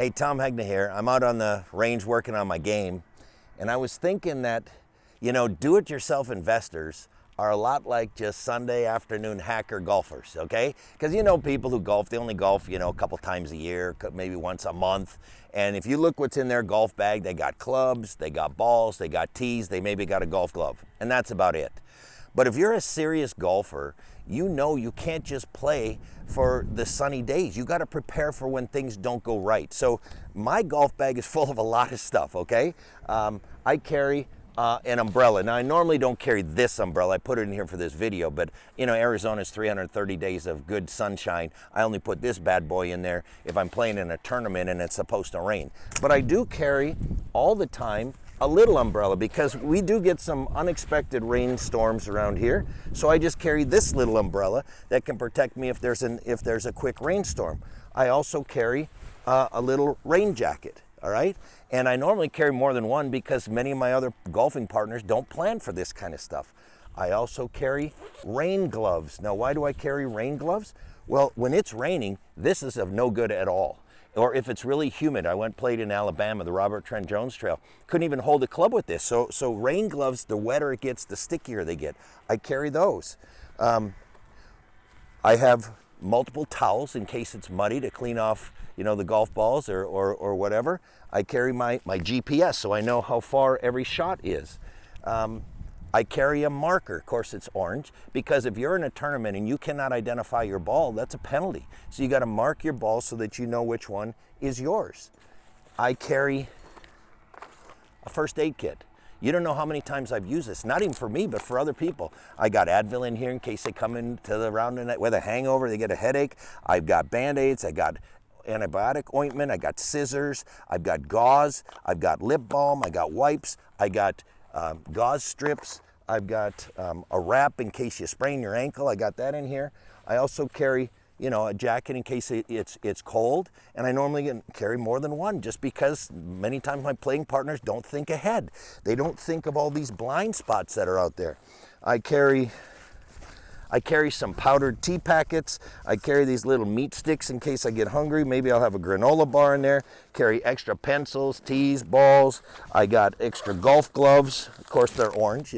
Hey, Tom Hegna here. I'm out on the range working on my game, and I was thinking that, do-it-yourself investors are a lot like just Sunday afternoon hacker golfers, okay? Because people who golf, they only golf, a couple times a year, maybe once a month. And if you look what's in their golf bag, they got clubs, they got balls, they got tees, they maybe got a golf glove, and that's about it. But if you're a serious golfer, you can't just play for the sunny days. You got to prepare for when things don't go right. So my golf bag is full of a lot of stuff, okay? I carry an umbrella. Now, I normally don't carry this umbrella. I put it in here for this video, but Arizona's 330 days of good sunshine. I only put this bad boy in there if I'm playing in a tournament and it's supposed to rain. But I do carry all the time a little umbrella because we do get some unexpected rainstorms around here. So I just carry this little umbrella that can protect me if there's a quick rainstorm. I also carry a little rain jacket, all right? And I normally carry more than one because many of my other golfing partners don't plan for this kind of stuff. I also carry rain gloves. Now, why do I carry rain gloves? Well, when it's raining, this is of no good at all. Or if it's really humid, I played in Alabama, the Robert Trent Jones Trail. Couldn't even hold a club with this. So rain gloves, the wetter it gets, the stickier they get. I carry those. I have multiple towels in case it's muddy to clean off, the golf balls or whatever. I carry my GPS so I know how far every shot is. I carry a marker. Of course, it's orange because if you're in a tournament and you cannot identify your ball, that's a penalty. So you got to mark your ball so that you know which one is yours. I carry a first aid kit. You don't know how many times I've used this, not even for me, but for other people. I got Advil in here in case they come into the round with a hangover, they get a headache. I've got Band-Aids, I got antibiotic ointment, I got scissors, I've got gauze, I've got lip balm, I got wipes, I got gauze strips, I've got a wrap in case you sprain your ankle, I got that in here. I also carry a jacket in case it's cold, and I normally carry more than one just because many times my playing partners don't think ahead. They don't think of all these blind spots that are out there. I carry some powdered tea packets. I carry these little meat sticks in case I get hungry. Maybe I'll have a granola bar in there. Carry extra pencils, tees, balls. I got extra golf gloves. Of course, they're orange,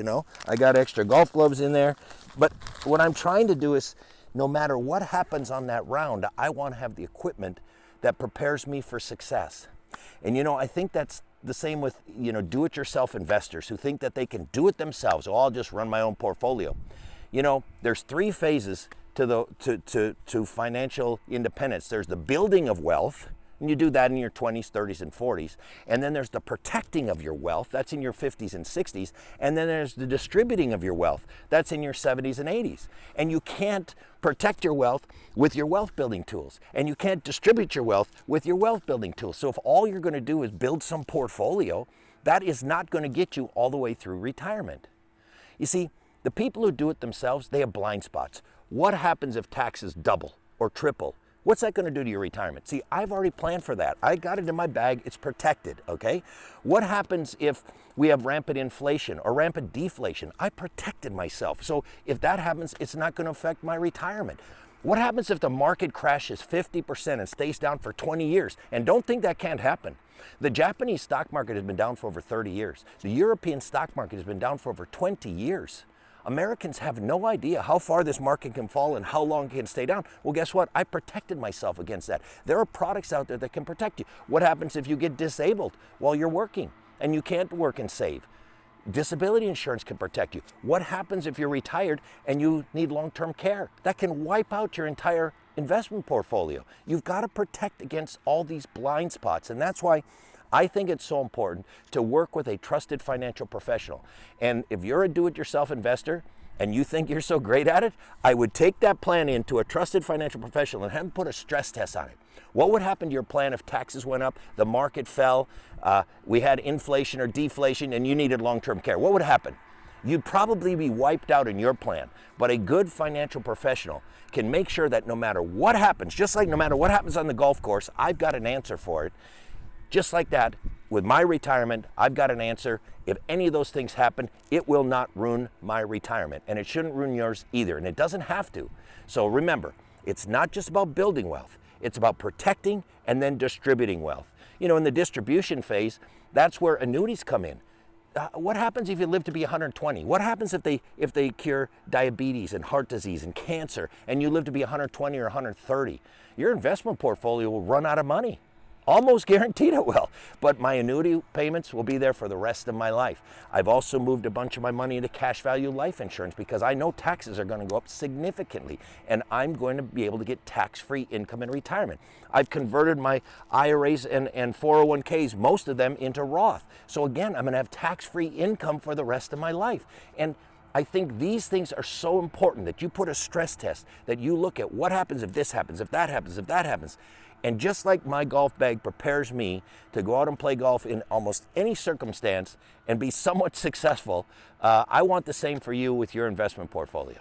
I got extra golf gloves in there. But what I'm trying to do is, no matter what happens on that round, I want to have the equipment that prepares me for success. And I think that's the same with do-it-yourself investors who think that they can do it themselves. Oh, I'll just run my own portfolio. There's three phases to financial independence. There's the building of wealth, and you do that in your 20s, 30s, and 40s. And then there's the protecting of your wealth. That's in your 50s and 60s. And then there's the distributing of your wealth. That's in your 70s and 80s. And you can't protect your wealth with your wealth building tools. And you can't distribute your wealth with your wealth building tools. So if all you're going to do is build some portfolio, that is not going to get you all the way through retirement. You see, the people who do it themselves, they have blind spots. What happens if taxes double or triple? What's that going to do to your retirement? See, I've already planned for that. I got it in my bag. It's protected, okay? What happens if we have rampant inflation or rampant deflation? I protected myself. So if that happens, it's not going to affect my retirement. What happens if the market crashes 50% and stays down for 20 years? And don't think that can't happen. The Japanese stock market has been down for over 30 years. The European stock market has been down for over 20 years. Americans have no idea how far this market can fall and how long it can stay down. Well, guess what? I protected myself against that. There are products out there that can protect you. What happens if you get disabled while you're working and you can't work and save? Disability insurance can protect you. What happens if you're retired and you need long-term care? That can wipe out your entire investment portfolio. You've got to protect against all these blind spots, and that's why I think it's so important to work with a trusted financial professional. And if you're a do-it-yourself investor and you think you're so great at it, I would take that plan into a trusted financial professional and have them put a stress test on it. What would happen to your plan if taxes went up, the market fell, we had inflation or deflation, and you needed long-term care? What would happen? You'd probably be wiped out in your plan. But a good financial professional can make sure that no matter what happens, just like no matter what happens on the golf course, I've got an answer for it. Just like that, with my retirement, I've got an answer. If any of those things happen, it will not ruin my retirement, and it shouldn't ruin yours either, and it doesn't have to. So remember, it's not just about building wealth. It's about protecting and then distributing wealth. You know, in the distribution phase, that's where annuities come in. What happens if you live to be 120? What happens if they cure diabetes and heart disease and cancer and you live to be 120 or 130? Your investment portfolio will run out of money. Almost guaranteed it will, but my annuity payments will be there for the rest of my life. I've also moved a bunch of my money into cash value life insurance because I know taxes are going to go up significantly and I'm going to be able to get tax-free income in retirement. I've converted my IRAs and 401ks, most of them, into Roth. So again, I'm going to have tax-free income for the rest of my life. And I think these things are so important that you put a stress test, that you look at what happens if this happens, if that happens, if that happens. And just like my golf bag prepares me to go out and play golf in almost any circumstance and be somewhat successful, I want the same for you with your investment portfolio.